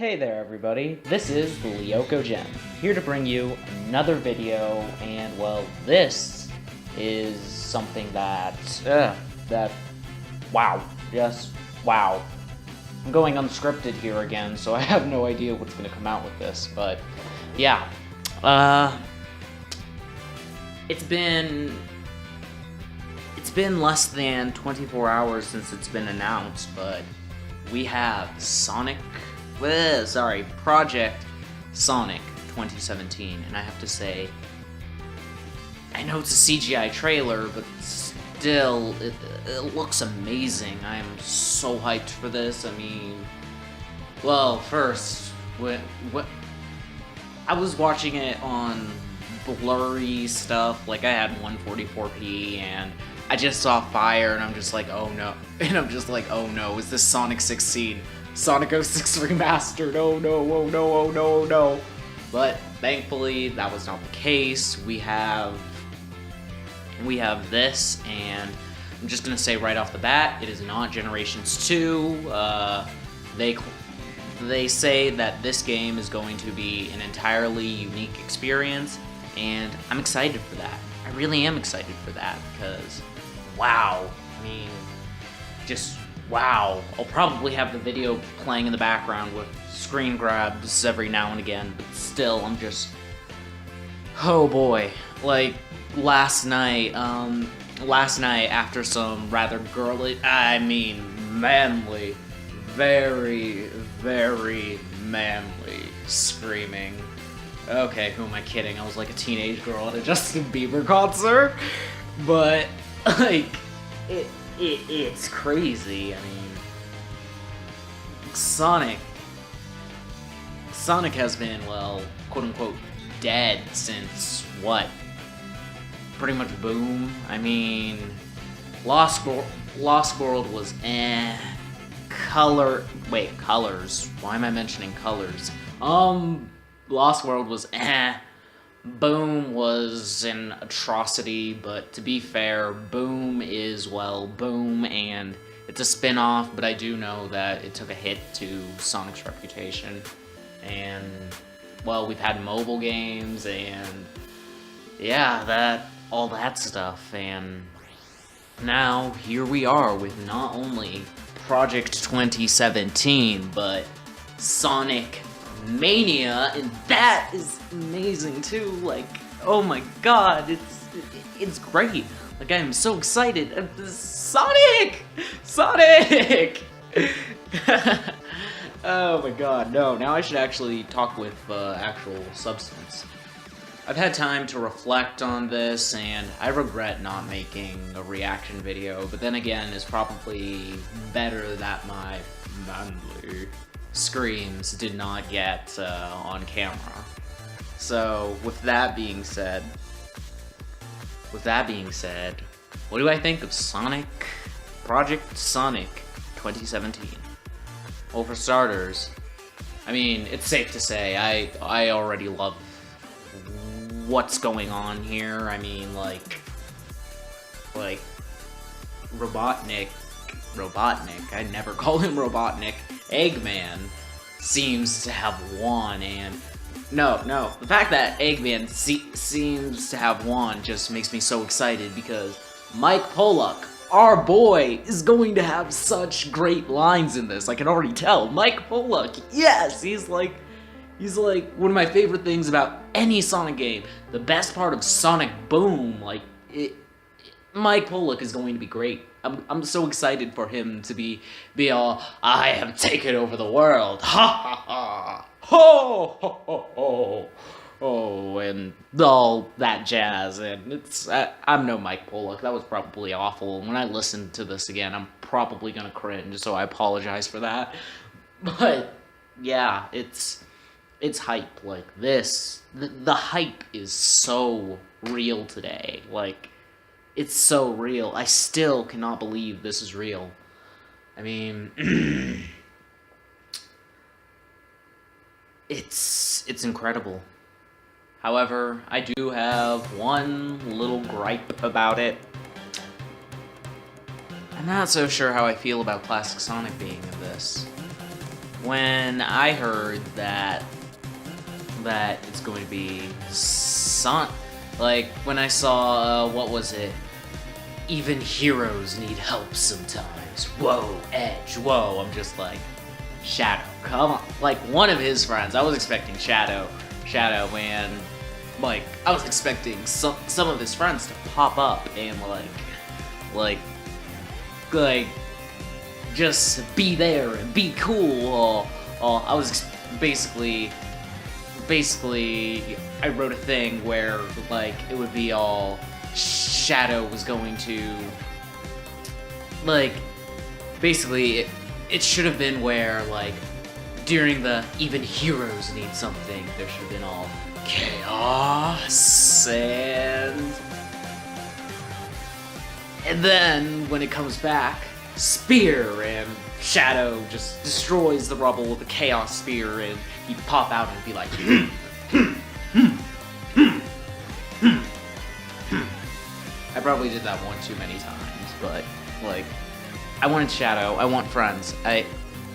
Hey there everybody, this is the Lyoko Gem, here to bring you another video, and well, this is something wow, yes, wow. I'm going unscripted here again, so I have no idea what's gonna come out with this, but yeah, it's been less than 24 hours since it's been announced, but we have Project Sonic 2017, and I have to say, I know it's a CGI trailer, but still, it looks amazing. I am so hyped for this. I mean, well, first, when I was watching it on blurry stuff, like I had 144p, and I just saw fire, and I'm just like, oh no. And I'm just like, oh no, is this Sonic 16? Sonic 06 Remastered, oh no, oh no, oh no, oh no. But thankfully, that was not the case. We have this, and I'm just gonna say right off the bat, it is not Generations 2. They say that this game is going to be an entirely unique experience, and I'm excited for that. I really am excited for that, because, wow, I mean, just wow. I'll probably have the video playing in the background with screen grabs every now and again, but still, I'm just, oh boy. Like, last night after some rather manly, very, very manly screaming. Okay, who am I kidding? I was like a teenage girl at a Justin Bieber concert, but, like, it's crazy. I mean, Sonic has been, well, quote-unquote, dead since, what? Pretty much Boom. I mean, Lost World was Colors. Why am I mentioning Colors? Lost World was Boom was an atrocity, but to be fair, Boom is, well, Boom, and it's a spin-off, but I do know that it took a hit to Sonic's reputation. And, well, we've had mobile games, and yeah, all that stuff, and now here we are with not only Project 2017, but Sonic Mania, and that is amazing too. Like, oh my god, it's great. Like, I am so excited. Sonic! Oh my god, no, now I should actually talk with actual substance. I've had time to reflect on this, and I regret not making a reaction video, but then again, it's probably better that my manly screams did not get on camera. So, with that being said, what do I think of Project Sonic 2017? Well, for starters, I mean, it's safe to say I already love what's going on here. I mean, like Robotnik, I never call him Robotnik, Eggman seems to have won, and no, the fact that Eggman seems to have won just makes me so excited, because Mike Pollock, our boy, is going to have such great lines in this. I can already tell. Mike Pollock, yes, he's like one of my favorite things about any Sonic game. The best part of Sonic Boom, like, Mike Pollock is going to be great. I'm so excited for him to be all, I have taken over the world, ha ha ha, ho ho ho ho, oh, and all that jazz, and I'm no Mike Pollock. That was probably awful. When I listen to this again, I'm probably gonna cringe, so I apologize for that. But yeah, it's hype. Like, this, the hype is so real today. Like, it's so real. I still cannot believe this is real. I mean, it's incredible. However, I do have one little gripe about it. I'm not so sure how I feel about Classic Sonic being in this. when I heard that it's going to be like when I saw what was it? Even heroes need help sometimes. Whoa, Edge. Whoa, I'm just like, Shadow, come on. Like one of his friends. I was expecting Shadow, and like I was expecting some of his friends to pop up and like just be there and be cool. Or I was basically I wrote a thing where like it would be all Shadow was going to like basically it should have been where like during the even heroes need something, there should have been all chaos and then when it comes back, spear, and Shadow just destroys the rubble with the chaos spear, and he'd pop out and be like I probably did that one too many times, but like I wanted Shadow, I want friends. I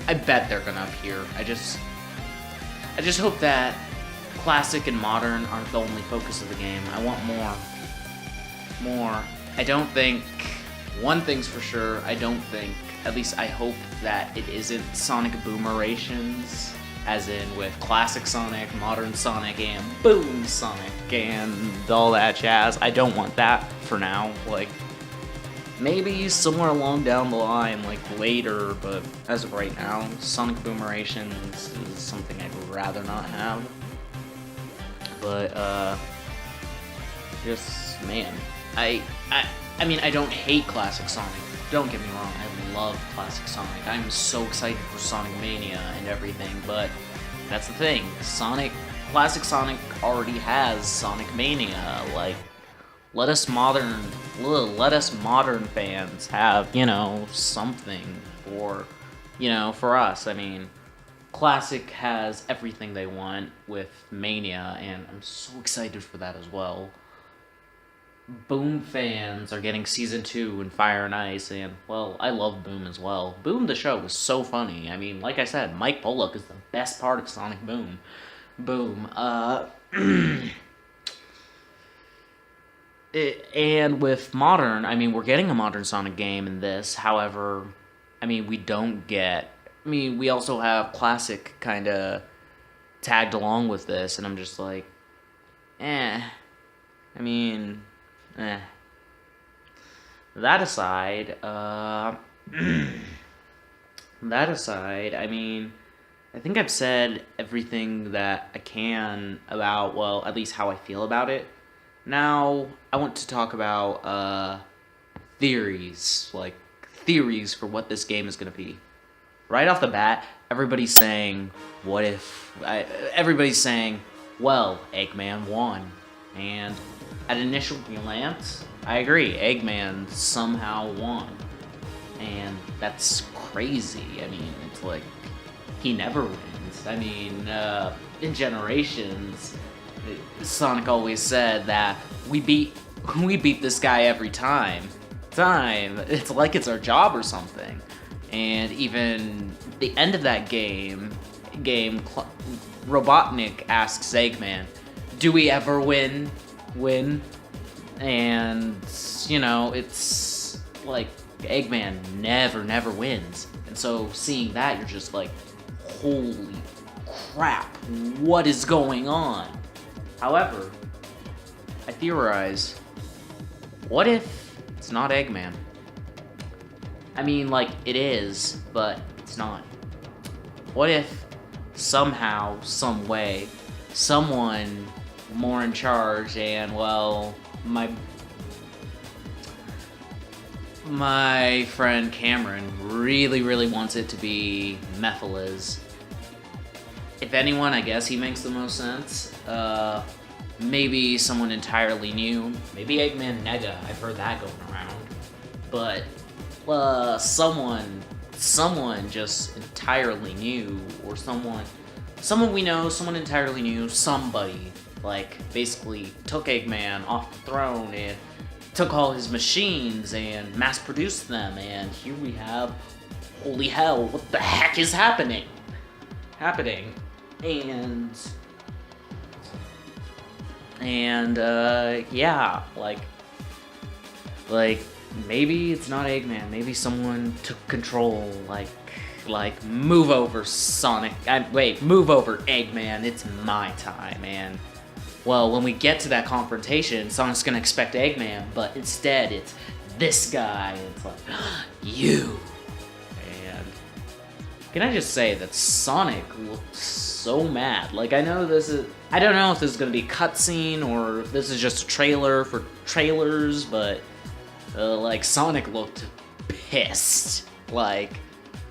bet they're gonna appear. I just hope that classic and modern aren't the only focus of the game. I want more. I don't think, one thing's for sure, I don't think, at least I hope that it isn't Sonic Boomerations, as in with classic Sonic, modern Sonic, and Boom Sonic, and all that jazz. I don't want that for now. Like, maybe somewhere along down the line, like later, but as of right now, Sonic Boomerations is something I'd rather not have. But, just, man, I mean, I don't hate classic Sonic. Don't get me wrong, I love classic Sonic. I'm so excited for Sonic Mania and everything, but that's the thing. Classic Sonic already has Sonic Mania. Like, let us modern fans have, something for us. I mean, Classic has everything they want with Mania, and I'm so excited for that as well. Boom fans are getting Season 2 in Fire and Ice, and, well, I love Boom as well. Boom the show was so funny. I mean, like I said, Mike Pollock is the best part of Sonic Boom. And with modern, I mean, we're getting a modern Sonic game in this. However, I mean, we also have Classic kind of tagged along with this, and I'm just like, I mean, That aside, I mean, I think I've said everything that I can about, well, at least how I feel about it. Now, I want to talk about, theories for what this game is going to be. Right off the bat, everybody's saying, everybody's saying, well, Eggman won. And at initial glance, I agree, Eggman somehow won. And that's crazy. I mean, it's like, he never wins. I mean, in Generations, Sonic always said that we beat this guy every time. It's like it's our job or something. And even the end of that game, Robotnik asks Eggman, "Do we ever win?" And it's like Eggman never wins. And so seeing that, you're just like, holy crap, what is going on? However, I theorize, what if it's not Eggman? I mean, like, it is, but it's not. What if somehow, some way, someone more in charge and, well, my friend Cameron really wants it to be Mephiles. If anyone, I guess he makes the most sense. Maybe someone entirely new. Maybe Eggman Nega. I've heard that going around. But someone just entirely new, or someone we know, someone entirely new, somebody like basically took Eggman off the throne and took all his machines and mass-produced them, and here we have, holy hell, what the heck is happening? happening. And yeah, like maybe it's not Eggman, maybe someone took control, like move over Sonic, move over Eggman, it's my time. And well, when we get to that confrontation, Sonic's gonna expect Eggman, but instead it's this guy, and it's like, you. And can I just say that Sonic looks so mad? Like, I don't know if this is gonna be a cutscene or if this is just a trailer for trailers, but like, Sonic looked pissed. Like,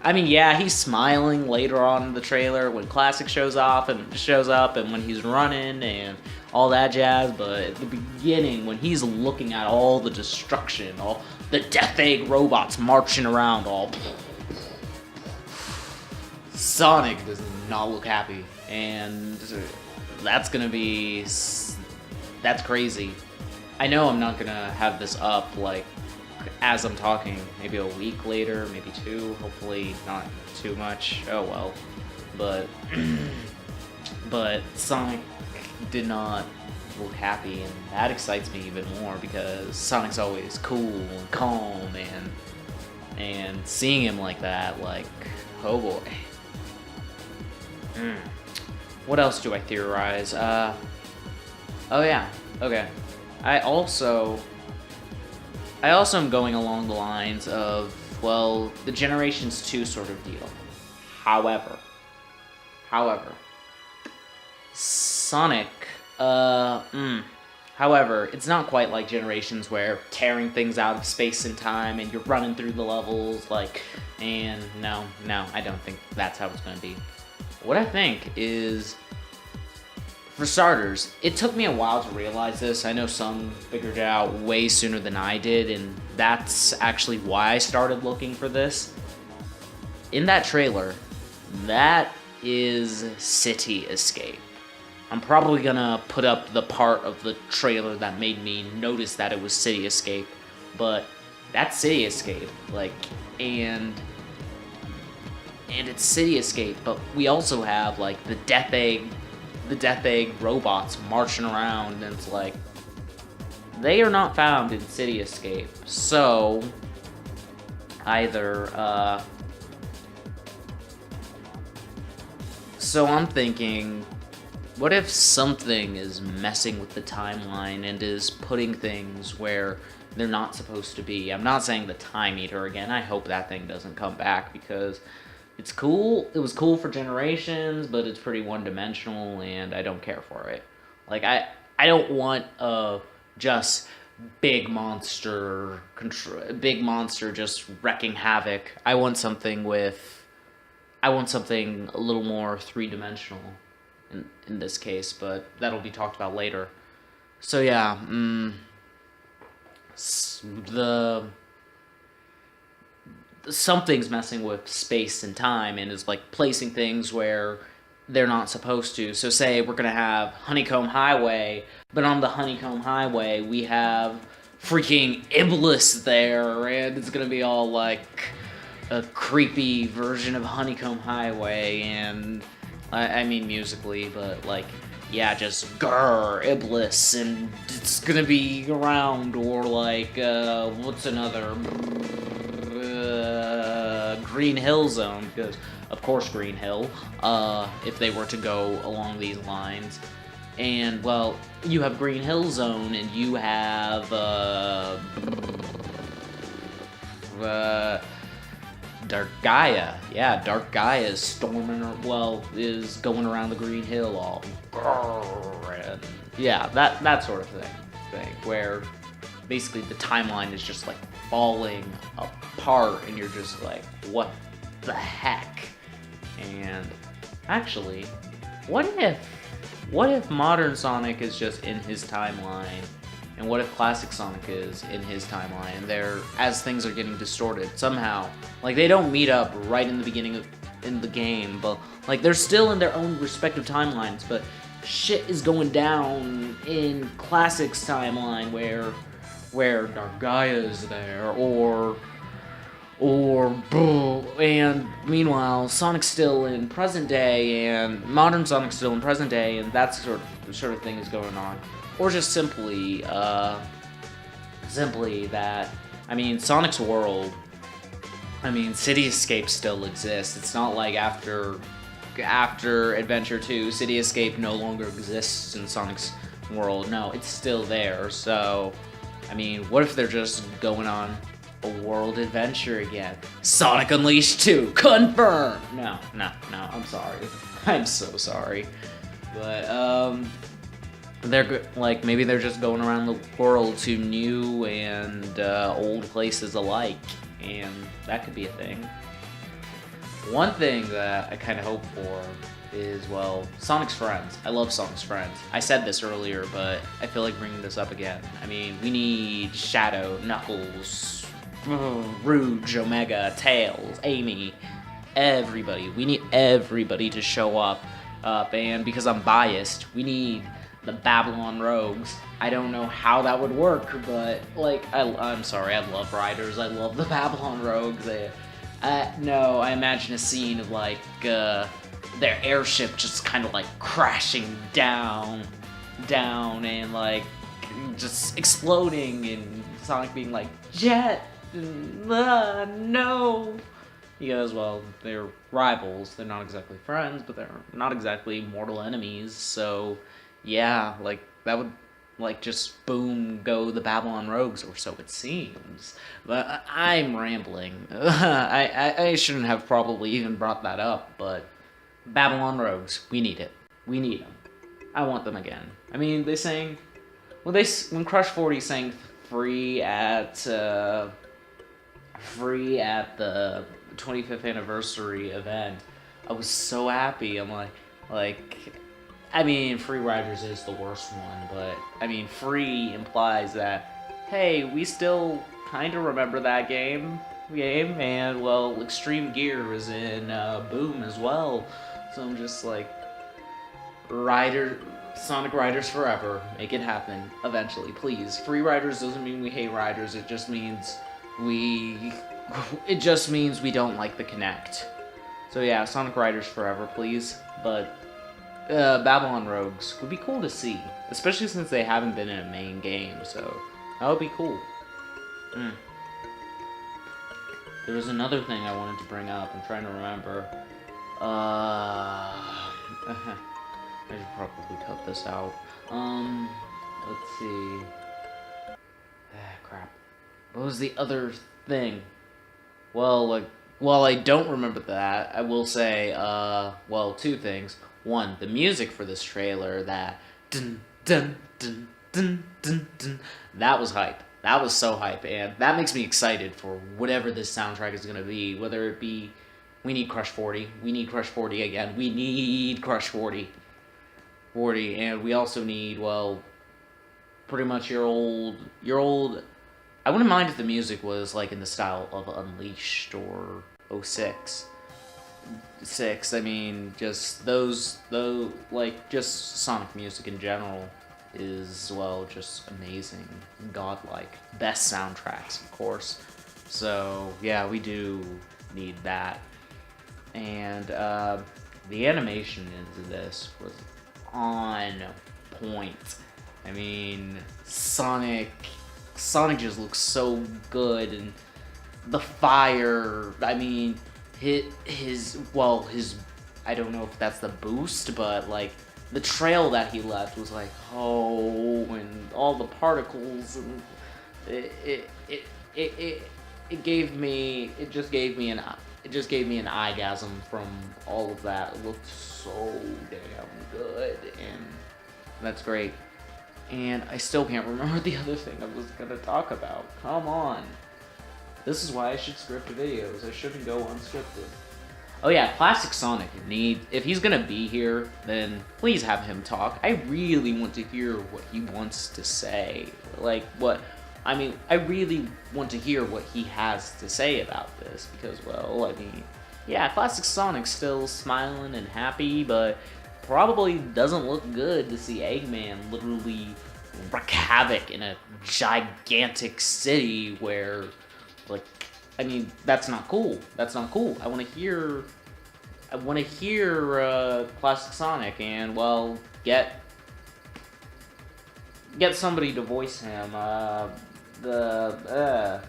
I mean, yeah, he's smiling later on in the trailer when Classic shows up and when he's running and all that jazz, but at the beginning, when he's looking at all the destruction, all the Death Egg robots marching around, all Sonic does not look happy, and that's crazy. I know I'm not gonna have this up, like, as I'm talking, maybe a week later, maybe 2, hopefully not too much, oh well, but Sonic did not look happy, and that excites me even more, because Sonic's always cool and calm, and seeing him like that, like, oh boy. What else do I theorize? Oh yeah, okay. I also am going along the lines of, well, the Generations 2 sort of deal. However, Sonic, however, it's not quite like Generations where tearing things out of space and time and you're running through the levels, like, and no, I don't think that's how it's gonna be. What I think is, for starters, it took me a while to realize this. I know some figured it out way sooner than I did, and that's actually why I started looking for this. In that trailer, that is City Escape. I'm probably gonna put up the part of the trailer that made me notice that it was City Escape, but that's City Escape, like, and it's City Escape, but we also have, like, the Death Egg robots marching around, and it's like, they are not found in City Escape. So I'm thinking, what if something is messing with the timeline and is putting things where they're not supposed to be? I'm not saying the Time Eater again. I hope that thing doesn't come back, because it's cool. It was cool for Generations, but it's pretty one-dimensional, and I don't care for it. Like, I don't want just big monster just wrecking havoc. I want something a little more three-dimensional in this case, but that'll be talked about later. So yeah, something's messing with space and time and is, like, placing things where they're not supposed to. So say we're gonna have Honeycomb Highway, but on the Honeycomb Highway we have freaking Iblis there, and it's gonna be all like a creepy version of Honeycomb Highway, and I mean musically, but like, yeah, just grrr, Iblis, and it's gonna be around, or like, what's another, Green Hill Zone, because of course Green Hill, if they were to go along these lines. And, well, you have Green Hill Zone, and you have, Dark Gaia. Yeah, Dark Gaia is is going around the Green Hill all, and yeah, that sort of thing, where basically the timeline is just, like, falling apart, and you're just like, what the heck? And actually, what if modern Sonic is just in his timeline, and what if classic Sonic is in his timeline, and as things are getting distorted somehow, like, they don't meet up right in the beginning in the game, but like, they're still in their own respective timelines, but shit is going down in classic's timeline where Dark Gaia is there, And meanwhile, Sonic's still in present day, and modern Sonic's still in present day, and that sort of thing is going on. Or just simply that, I mean, Sonic's world, I mean, City Escape still exists. It's not like after Adventure 2, City Escape no longer exists in Sonic's world. No, it's still there. So, I mean, what if they're just going on a world adventure again? Sonic Unleashed 2, confirmed! No, I'm sorry. I'm so sorry. But, they're, like, maybe they're just going around the world to new and old places alike, and that could be a thing. One thing that I kind of hope for is, well, Sonic's friends. I love Sonic's friends. I said this earlier, but I feel like bringing this up again. I mean, we need Shadow, Knuckles, Rouge, Omega, Tails, Amy, everybody. We need everybody to show up, and because I'm biased, we need the Babylon Rogues. I don't know how that would work, but, like, I'm sorry, I love Riders. I love the Babylon Rogues. No, I imagine a scene of, like, their airship just kind of, like, crashing down, and, like, just exploding, and Sonic being like, Jet, no. Because, well, they're rivals. They're not exactly friends, but they're not exactly mortal enemies, so, yeah, like, that would, like, just boom go the Babylon Rogues, or so it seems. But I'm rambling. I shouldn't have probably even brought that up, but Babylon Rogues, we need it. We need them. I want them again. I mean, they sang, when Crush 40 sang free at the 25th anniversary event, I was so happy. I'm like, I mean, Free Riders is the worst one, but, I mean, free implies that, hey, we still kind of remember that game, and, well, Extreme Gear is in Boom as well, so I'm just like, Sonic Riders forever, make it happen, eventually, please. Free Riders doesn't mean we hate Riders, it just means we don't like the Kinect. So yeah, Sonic Riders forever, please, but Babylon Rogues would be cool to see, especially since they haven't been in a main game, so that would be cool. There was another thing I wanted to bring up, I'm trying to remember. I should probably cut this out. Let's see. Crap. What was the other thing? Well, like, while I don't remember that, I will say, well, two things. One, the music for this trailer, that dun dun dun dun dun dun, that was hype. That was so hype, and that makes me excited for whatever this soundtrack is gonna be. Whether it be, we need Crush 40, we need Crush 40 again, we need Crush 40, and we also need, well, pretty much your old. I wouldn't mind if the music was like in the style of Unleashed or 06. I mean, just just Sonic music in general is, well, just amazing, godlike. Best soundtracks, of course. So, yeah, we do need that. And, the animation into this was on point. I mean, Sonic just looks so good, and the fire, I mean, his I don't know if that's the boost, but, like, the trail that he left was like, oh, and all the particles, and it just gave me an orgasm from all of that. It looked so damn good, and that's great. And I still can't remember the other thing I was gonna talk about. Come on. This is why I should script videos. I shouldn't go unscripted. Oh yeah, Classic Sonic. If he's gonna be here, then please have him talk. I really want to hear what he wants to say. I really want to hear what he has to say about this, because, well, I mean, yeah, Classic Sonic's still smiling and happy, but probably doesn't look good to see Eggman literally wreak havoc in a gigantic city where, like, I mean, that's not cool. That's not cool. I want to hear Classic Sonic, and well, get somebody to voice him. The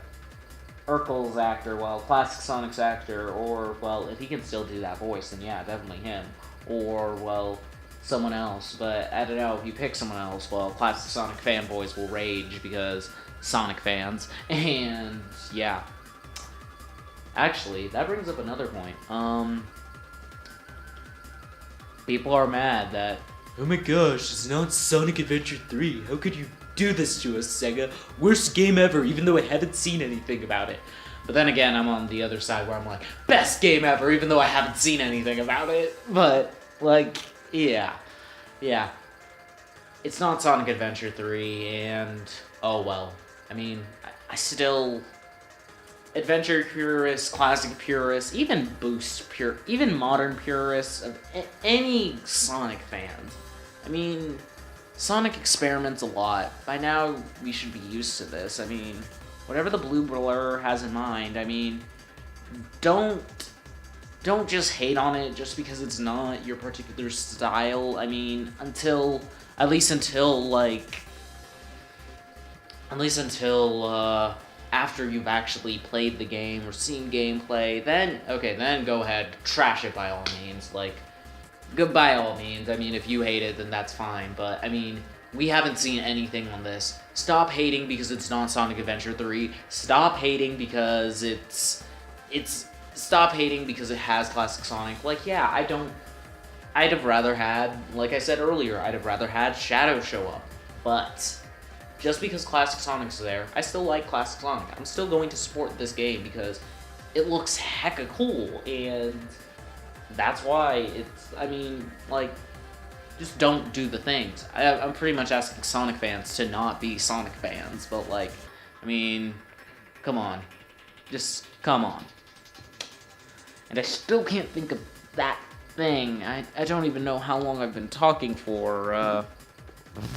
Urkel's actor, well, Classic Sonic's actor, or well, if he can still do that voice, then yeah, definitely him. Or well, someone else. But I don't know, if you pick someone else, well, Classic Sonic fanboys will rage because Sonic fans. And yeah. Actually, that brings up another point. People are mad that, oh my gosh, it's not Sonic Adventure 3. How could you do this to us, Sega? Worst game ever, even though I haven't seen anything about it. But then again, I'm on the other side where I'm like, best game ever, even though I haven't seen anything about it. But, like, yeah. Yeah. It's not Sonic Adventure 3, and oh well. I mean, I still... Adventure purists, classic purists, even even modern purists of any Sonic fans. I mean, Sonic experiments a lot. By now, we should be used to this. I mean, whatever the Blue Blur has in mind, I mean, don't just hate on it just because it's not your particular style. I mean, until after you've actually played the game or seen gameplay, then go ahead, trash it by all means. Like, by all means. I mean, if you hate it, then that's fine. But I mean, we haven't seen anything on this. Stop hating because it's not Sonic Adventure 3. Stop hating because Stop hating because it has Classic Sonic. Like, yeah, I'd have rather had, like I said earlier, I'd have rather had Shadow show up. But just because Classic Sonic's there, I still like Classic Sonic. I'm still going to support this game because it looks hecka cool, and that's why I mean, like, just don't do the things. I'm pretty much asking Sonic fans to not be Sonic fans, but like, I mean, come on. Just, come on. And I still can't think of that thing. I don't even know how long I've been talking for,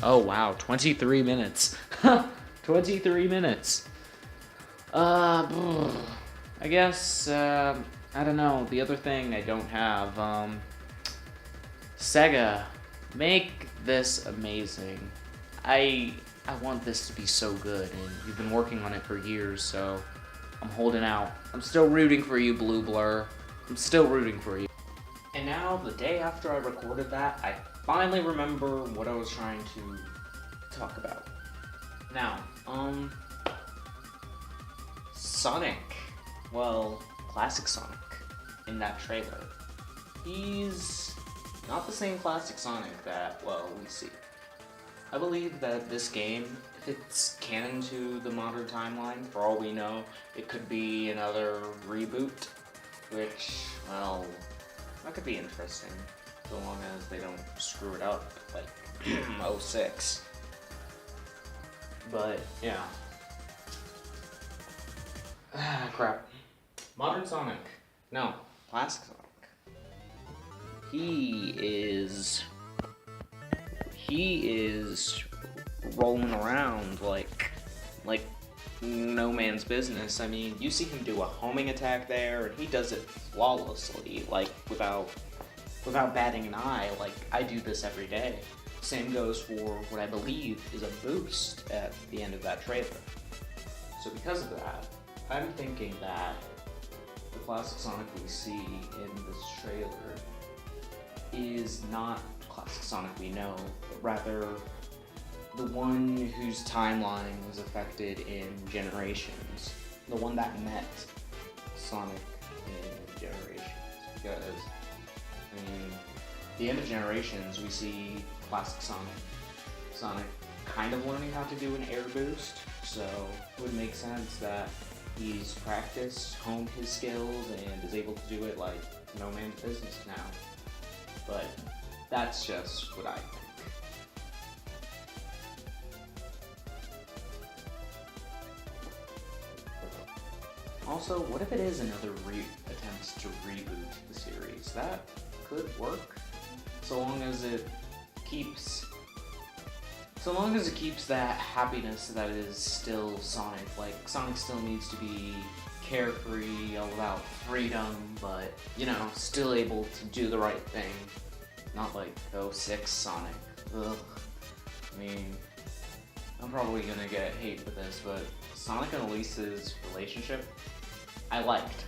oh wow, 23 minutes. 23 minutes. I guess, I don't know, the other thing I don't have, Sega, make this amazing. I want this to be so good, and you've been working on it for years, so I'm holding out. I'm still rooting for you, Blue Blur. I'm still rooting for you. And now, the day after I recorded that, I finally remember what I was trying to talk about. Now, Sonic. Well, Classic Sonic in that trailer. He's not the same Classic Sonic that, well, we see. I believe that this game, if it's canon to the modern timeline, for all we know, it could be another reboot, which, well, that could be interesting, so long as they don't screw it up like 06. But, yeah. Crap. Modern Sonic. No, Classic Sonic. He is rolling around like no man's business. I mean, you see him do a homing attack there, and he does it flawlessly, like without batting an eye. Like, I do this every day. Same goes for what I believe is a boost at the end of that trailer. So because of that, I'm thinking that the Classic Sonic we see in this trailer is not Classic Sonic we know, but rather the one whose timeline was affected in Generations. The one that met Sonic in Generations. Because, I mean, at the end of Generations, we see Classic Sonic kind of learning how to do an air boost, so it would make sense that he's practiced, honed his skills, and is able to do it like no man's business now. But that's just what I think. Also, what if it is another attempt to reboot the series? That could work, so long as it keeps that happiness that is still Sonic. Like, Sonic still needs to be carefree, all about freedom, but, you know, still able to do the right thing. Not like '06 Sonic. Ugh. I mean, I'm probably gonna get hate for this, but Sonic and Elise's relationship, I liked.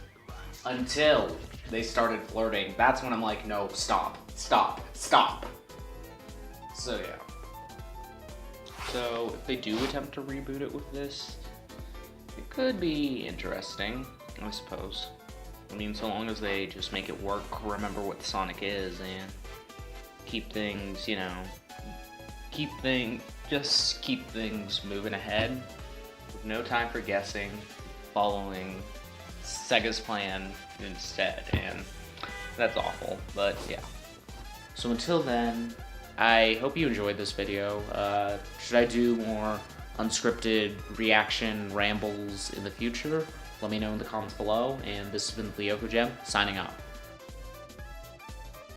Until they started flirting. That's when I'm like, no, stop, stop, stop. So yeah. So if they do attempt to reboot it with this, it could be interesting, I suppose. I mean, so long as they just make it work, remember what Sonic is, and keep things, you know, keep things moving ahead with no time for guessing, following Sega's plan instead, and that's awful, but yeah. So until then, I hope you enjoyed this video. Should I do more unscripted reaction rambles in the future? Let me know in the comments below, and this has been Leo Gem, signing off.